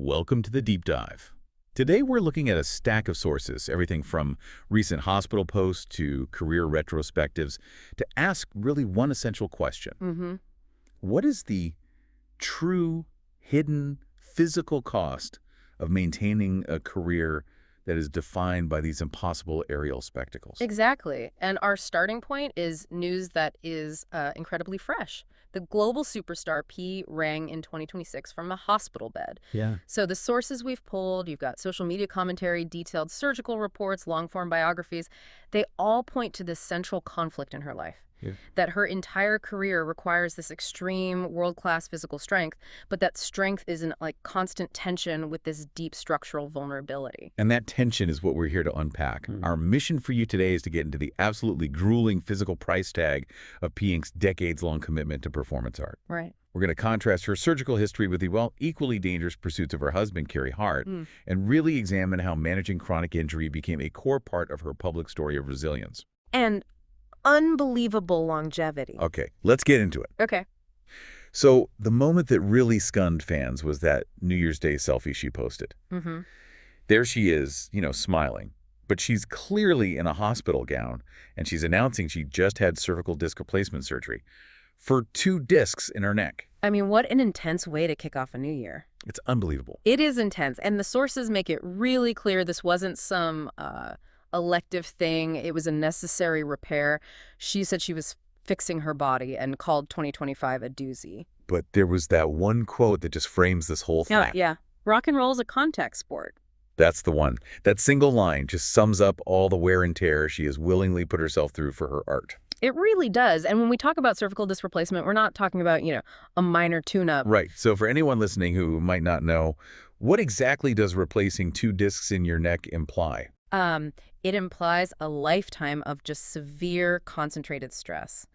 Welcome to the Deep Dive. Today we're looking at a stack of sources, everything from recent hospital posts to career retrospectives, to ask really one essential question. Mm-hmm. What is the true, hidden, physical cost of maintaining a career that is defined by these impossible aerial spectacles? Exactly. And our starting point is news that is incredibly fresh. The global superstar P rang in 2026 from a hospital bed. Yeah. So the sources we've pulled, you've got social media commentary, detailed surgical reports, long-form biographies, they all point to this central conflict in her life. Yeah. That her entire career requires this extreme world-class physical strength, but that strength is in like constant tension with this deep structural vulnerability. And that tension is what we're here to unpack. Our mission for you today is to get into the absolutely grueling physical price tag of P Inc.'s decades-long commitment to performance art. Right. We're going to contrast her surgical history with the, well, equally dangerous pursuits of her husband, Carey Hart, and really examine how managing chronic injury became a core part of her public story of resilience. And unbelievable longevity. Okay, let's get into it. Okay. So the moment that really stunned fans was that New Year's Day selfie she posted. Mm-hmm. There she is, smiling. But she's clearly in a hospital gown, and she's announcing she just had cervical disc replacement surgery for 2 discs in her neck. I mean, what an intense way to kick off a new year. It's unbelievable. It is intense, and the sources make it really clear this wasn't some elective thing. It was a necessary repair. She said she was fixing her body and called 2025 a doozy. But there was that one quote that just frames this whole thing. Yeah. Rock and roll is a contact sport. That's the one. That single line just sums up all the wear and tear she has willingly put herself through for her art. It really does. And when we talk about cervical disc replacement, we're not talking about, a minor tune-up. Right. So for anyone listening who might not know, what exactly does replacing 2 discs in your neck imply? It implies a lifetime of just severe concentrated stress.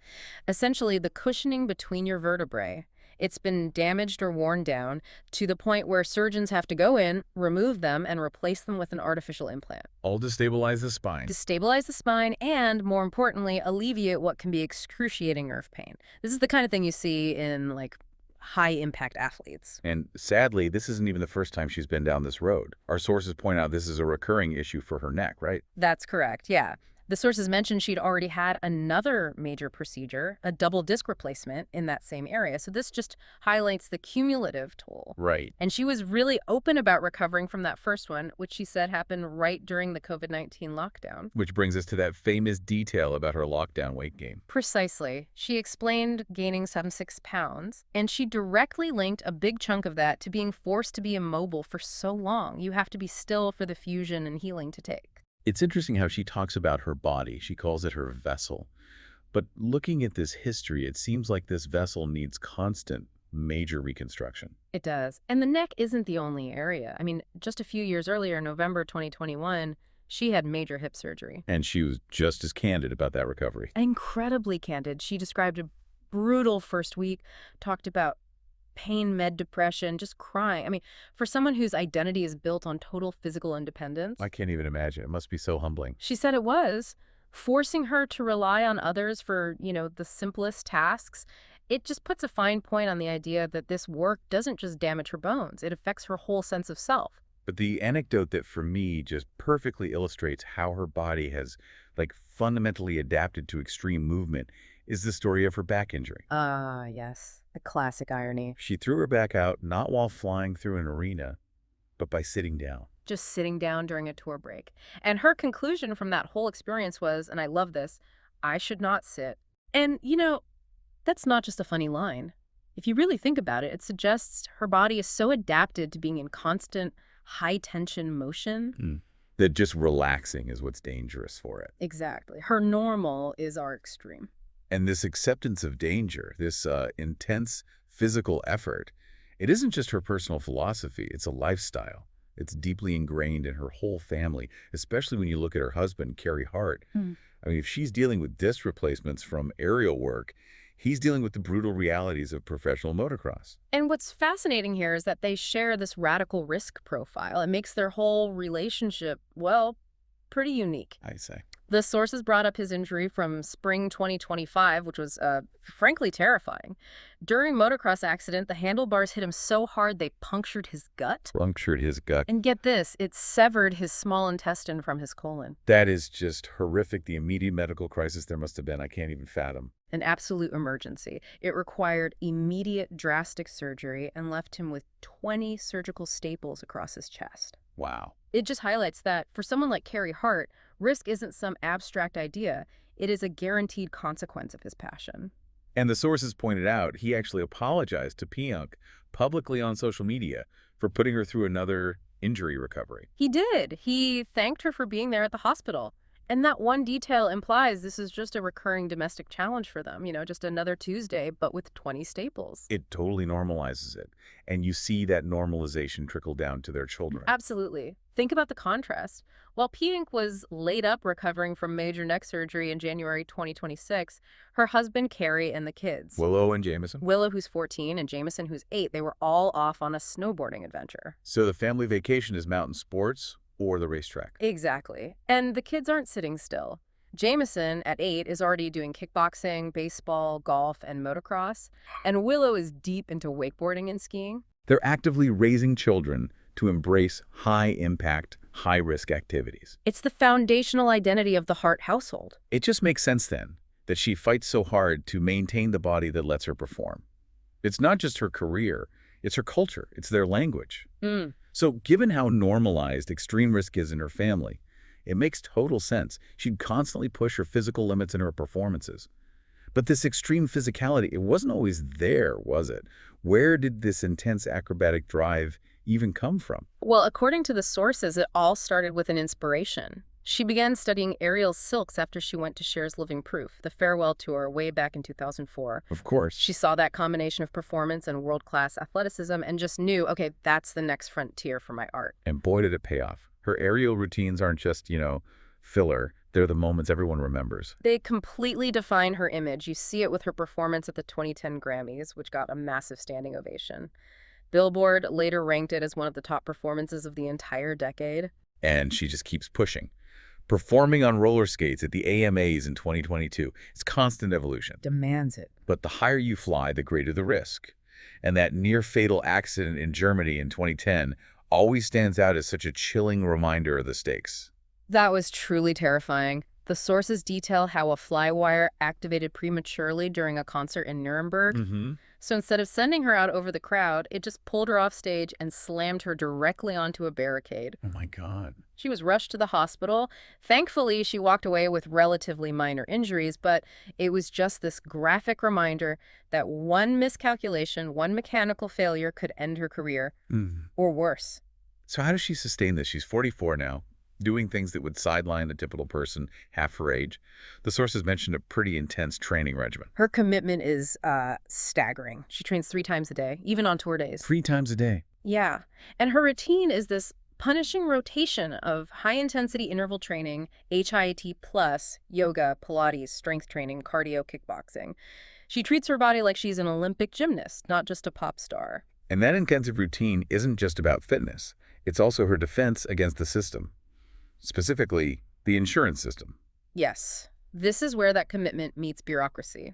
Essentially, the cushioning between your vertebrae, it's been damaged or worn down to the point where surgeons have to go in, remove them, and replace them with an artificial implant. All to stabilize the spine. To stabilize the spine and, more importantly, alleviate what can be excruciating nerve pain. This is the kind of thing you see in, high-impact athletes. And sadly, this isn't even the first time she's been down this road. Our sources point out this is a recurring issue for her neck, right? That's correct, yeah. The sources mentioned she'd already had another major procedure, a double disc replacement, in that same area. So this just highlights the cumulative toll. Right. And she was really open about recovering from that first one, which she said happened right during the COVID-19 lockdown. Which brings us to that famous detail about her lockdown weight gain. Precisely. She explained gaining some 6 pounds, and she directly linked a big chunk of that to being forced to be immobile for so long. You have to be still for the fusion and healing to take. It's interesting how she talks about her body. She calls it her vessel. But looking at this history, it seems like this vessel needs constant, major reconstruction. It does. And the neck isn't the only area. I mean, just a few years earlier, November 2021, she had major hip surgery. And she was just as candid about that recovery. Incredibly candid. She described a brutal first week, talked about pain, med depression, just crying. I mean, for someone whose identity is built on total physical independence. I can't even imagine. It must be so humbling. She said it was, forcing her to rely on others for, the simplest tasks. It just puts a fine point on the idea that this work doesn't just damage her bones. It affects her whole sense of self. But the anecdote that for me just perfectly illustrates how her body has fundamentally adapted to extreme movement is the story of her back injury. Yes. The classic irony. She threw her back out not while flying through an arena, but by sitting down. Just sitting down during a tour break. And her conclusion from that whole experience was, and I love this, I should not sit. And, that's not just a funny line. If you really think about it, it suggests her body is so adapted to being in constant high-tension motion. That just relaxing is what's dangerous for it. Exactly. Her normal is our extreme. And this acceptance of danger, this intense physical effort, it isn't just her personal philosophy, it's a lifestyle. It's deeply ingrained in her whole family, especially when you look at her husband, Carey Hart. I mean, if she's dealing with disc replacements from aerial work, he's dealing with the brutal realities of professional motocross. And what's fascinating here is that they share this radical risk profile. It makes their whole relationship, pretty unique. I say. The sources brought up his injury from spring 2025, which was frankly terrifying. During motocross accident, the handlebars hit him so hard they punctured his gut. Punctured his gut. And get this, it severed his small intestine from his colon. That is just horrific. The immediate medical crisis there must have been. I can't even fathom. An absolute emergency. It required immediate drastic surgery and left him with 20 surgical staples across his chest. Wow. It just highlights that for someone like Carey Hart, risk isn't some abstract idea. It is a guaranteed consequence of his passion. And the sources pointed out he actually apologized to Pionk publicly on social media for putting her through another injury recovery. He did. He thanked her for being there at the hospital. And that one detail implies this is just a recurring domestic challenge for them, just another Tuesday, but with 20 staples. It totally normalizes it. And you see that normalization trickle down to their children. Absolutely. Think about the contrast. While Pionk was laid up recovering from major neck surgery in January 2026, her husband, Carey, and the kids, Willow and Jameson. Willow, who's 14, and Jameson, who's 8, they were all off on a snowboarding adventure. So the family vacation is mountain sports or the racetrack. Exactly. And the kids aren't sitting still. Jameson, at 8, is already doing kickboxing, baseball, golf, and motocross. And Willow is deep into wakeboarding and skiing. They're actively raising children to embrace high-impact, high-risk activities. It's the foundational identity of the Hart household. It just makes sense then that she fights so hard to maintain the body that lets her perform. It's not just her career, it's her culture, it's their language. So given how normalized extreme risk is in her family, it makes total sense she'd constantly push her physical limits in her performances. But this extreme physicality, it wasn't always there, was it? Where did this intense acrobatic drive even come from? Well, according to the sources, it all started with an inspiration. She began studying aerial silks after she went to Cher's Living Proof, the farewell tour way back in 2004. Of course. She saw that combination of performance and world-class athleticism and just knew, okay, that's the next frontier for my art. And boy, did it pay off. Her aerial routines aren't just, filler. They're the moments everyone remembers. They completely define her image. You see it with her performance at the 2010 Grammys, which got a massive standing ovation. Billboard later ranked it as one of the top performances of the entire decade. And she just keeps pushing. Performing on roller skates at the AMAs in 2022, it's constant evolution. Demands it. But the higher you fly, the greater the risk. And that near-fatal accident in Germany in 2010 always stands out as such a chilling reminder of the stakes. That was truly terrifying. The sources detail how a flywire activated prematurely during a concert in Nuremberg. So instead of sending her out over the crowd, it just pulled her off stage and slammed her directly onto a barricade. Oh my God. She was rushed to the hospital. Thankfully, she walked away with relatively minor injuries, but it was just this graphic reminder that one miscalculation, one mechanical failure could end her career, or worse. So how does she sustain this? She's 44 now, doing things that would sideline a typical person half her age. The sources mentioned a pretty intense training regimen. Her commitment is staggering. She trains 3 times a day, even on tour days. 3 times a day. Yeah. And her routine is this punishing rotation of high-intensity interval training, HIIT plus, yoga, Pilates, strength training, cardio, kickboxing. She treats her body like she's an Olympic gymnast, not just a pop star. And that intensive routine isn't just about fitness. It's also her defense against the system. Specifically, the insurance system. Yes, this is where that commitment meets bureaucracy.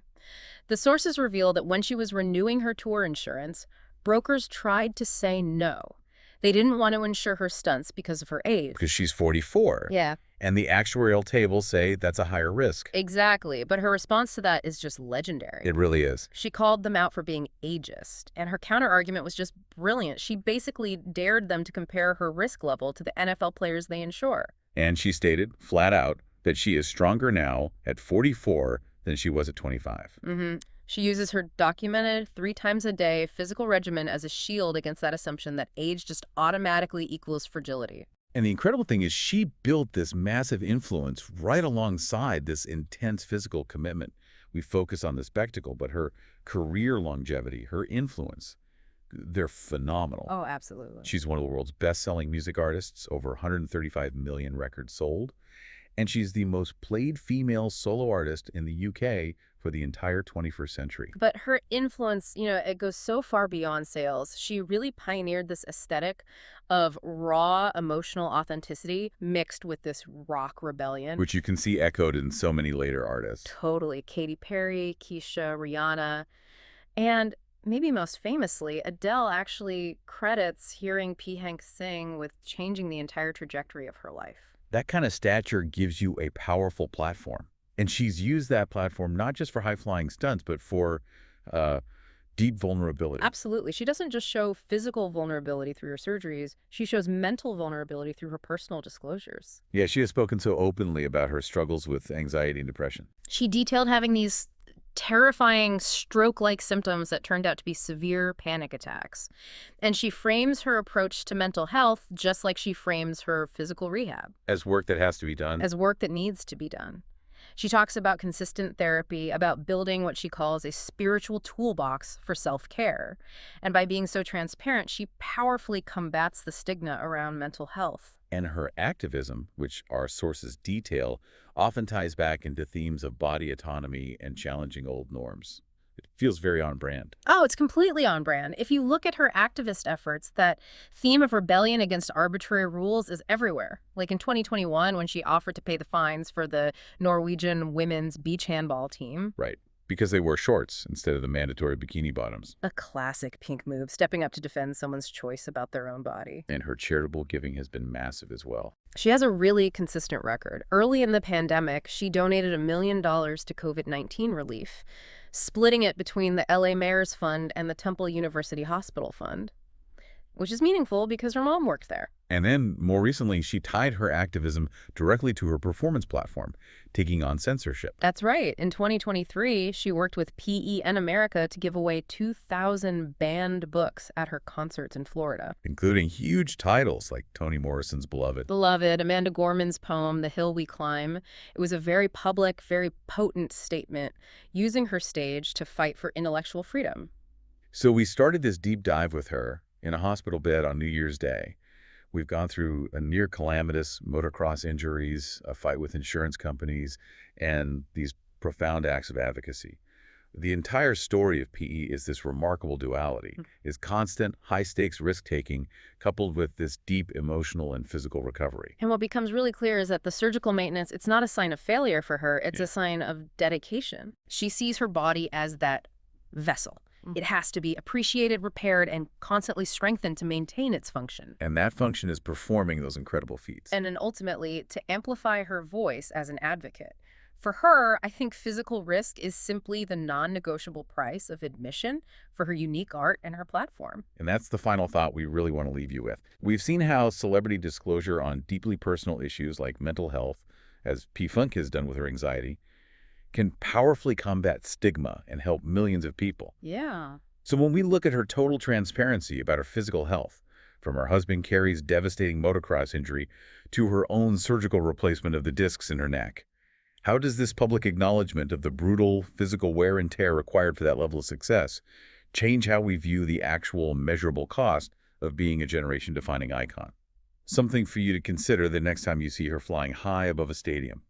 The sources reveal that when she was renewing her tour insurance, brokers tried to say no. They didn't want to insure her stunts because of her age. Because she's 44. Yeah. And the actuarial tables say that's a higher risk. Exactly, but her response to that is just legendary. It really is. She called them out for being ageist, and her counter-argument was just brilliant. She basically dared them to compare her risk level to the NFL players they insure. And she stated, flat out, that she is stronger now at 44 than she was at 25. She uses her documented 3 times a day physical regimen as a shield against that assumption that age just automatically equals fragility. And the incredible thing is she built this massive influence right alongside this intense physical commitment. We focus on the spectacle, but her career longevity, her influence, they're phenomenal. Oh, absolutely. She's one of the world's best-selling music artists, over 135 million records sold. And she's the most played female solo artist in the UK for the entire 21st century. But her influence, it goes so far beyond sales. She really pioneered this aesthetic of raw emotional authenticity mixed with this rock rebellion. Which you can see echoed in so many later artists. Totally. Katy Perry, Keisha, Rihanna. And maybe most famously, Adele actually credits hearing P. Hank sing with changing the entire trajectory of her life. That kind of stature gives you a powerful platform. And she's used that platform not just for high-flying stunts, but for uh, deep vulnerability. Absolutely. She doesn't just show physical vulnerability through her surgeries, she shows mental vulnerability through her personal disclosures. Yeah, she has spoken so openly about her struggles with anxiety and depression. She detailed having these terrifying stroke-like symptoms that turned out to be severe panic attacks. And she frames her approach to mental health just like she frames her physical rehab, As work that has to be done. as work that needs to be done. She talks about consistent therapy, about building what she calls a spiritual toolbox for self-care. And by being so transparent, she powerfully combats the stigma around mental health. And her activism, which our sources detail, often ties back into themes of body autonomy and challenging old norms. It feels very on brand. Oh, it's completely on brand. If you look at her activist efforts, that theme of rebellion against arbitrary rules is everywhere. Like in 2021, when she offered to pay the fines for the Norwegian women's beach handball team. Right. Because they wore shorts instead of the mandatory bikini bottoms. A classic Pink move, stepping up to defend someone's choice about their own body. And her charitable giving has been massive as well. She has a really consistent record. Early in the pandemic, she donated $1 million to COVID-19 relief, splitting it between the LA Mayor's Fund and the Temple University Hospital Fund, which is meaningful because her mom worked there. And then, more recently, she tied her activism directly to her performance platform, taking on censorship. That's right. In 2023, she worked with PEN America to give away 2,000 banned books at her concerts in Florida. Including huge titles like Toni Morrison's Beloved. Beloved, Amanda Gorman's poem, The Hill We Climb. It was a very public, very potent statement, using her stage to fight for intellectual freedom. So we started this deep dive with her in a hospital bed on New Year's Day. We've gone through a near calamitous motocross injuries, a fight with insurance companies, and these profound acts of advocacy. The entire story of PE is this remarkable duality, is constant, high-stakes risk-taking coupled with this deep emotional and physical recovery. And what becomes really clear is that the surgical maintenance, it's not a sign of failure for her, it's a sign of dedication. She sees her body as that vessel. It has to be appreciated, repaired, and constantly strengthened to maintain its function. And that function is performing those incredible feats. And then ultimately, to amplify her voice as an advocate. For her, I think physical risk is simply the non-negotiable price of admission for her unique art and her platform. And that's the final thought we really want to leave you with. We've seen how celebrity disclosure on deeply personal issues like mental health, as P-Funk has done with her anxiety, can powerfully combat stigma and help millions of people. Yeah. So when we look at her total transparency about her physical health, from her husband Carrie's devastating motocross injury to her own surgical replacement of the discs in her neck, how does this public acknowledgement of the brutal physical wear and tear required for that level of success change how we view the actual measurable cost of being a generation-defining icon? Something for you to consider the next time you see her flying high above a stadium.